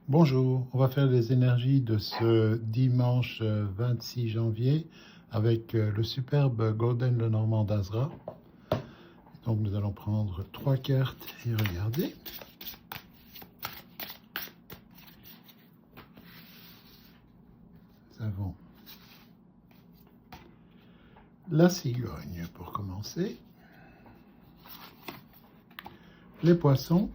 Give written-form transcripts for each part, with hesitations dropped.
Bonjour, on va faire les énergies de ce dimanche 26 janvier avec le superbe Golden Lenormand d'Azra. Donc nous allons prendre 3 cartes et regarder. Nous avons la cigogne pour commencer, les poissons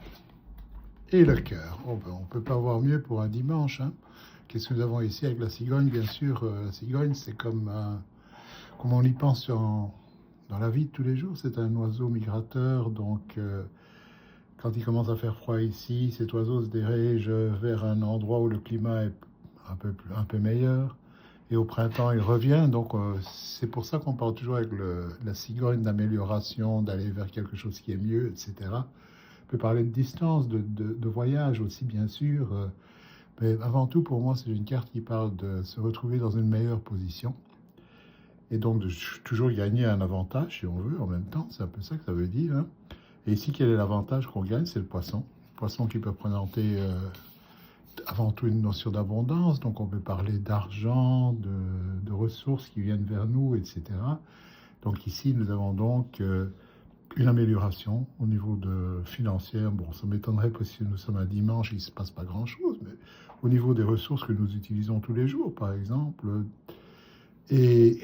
et le cœur. Oh ben, on ne peut pas avoir mieux pour un dimanche. Qu'est-ce que nous avons ici avec la cigogne? Bien sûr, la cigogne, c'est comme on y pense dans la vie de tous les jours. C'est un oiseau migrateur, donc quand il commence à faire froid ici, cet oiseau se dirige vers un endroit où le climat est un peu meilleur. Et au printemps, il revient. Donc c'est pour ça qu'on parle toujours avec la cigogne d'amélioration, d'aller vers quelque chose qui est mieux, etc. On peut parler de distance, de voyage aussi, bien sûr. Mais avant tout, pour moi, c'est une carte qui parle de se retrouver dans une meilleure position. Et donc, de toujours gagner un avantage, si on veut, en même temps. C'est un peu ça que ça veut dire. Et ici, quel est l'avantage qu'on gagne? C'est le poisson. Le poisson qui peut représenter avant tout une notion d'abondance. Donc, on peut parler d'argent, de ressources qui viennent vers nous, etc. Donc, ici, nous avons donc une amélioration au niveau financière. Bon, ça m'étonnerait parce que nous sommes un dimanche, il ne se passe pas grand-chose, mais au niveau des ressources que nous utilisons tous les jours, par exemple. Et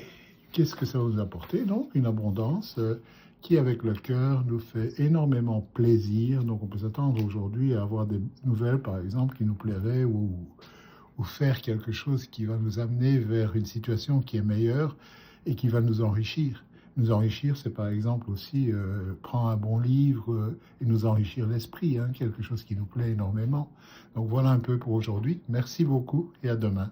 qu'est-ce que ça va nous apporter? Donc, une abondance qui, avec le cœur, nous fait énormément plaisir. Donc, on peut s'attendre aujourd'hui à avoir des nouvelles, par exemple, qui nous plairaient ou faire quelque chose qui va nous amener vers une situation qui est meilleure et qui va nous enrichir. Nous enrichir, c'est par exemple aussi prendre un bon livre et nous enrichir l'esprit, quelque chose qui nous plaît énormément. Donc voilà un peu pour aujourd'hui. Merci beaucoup et à demain.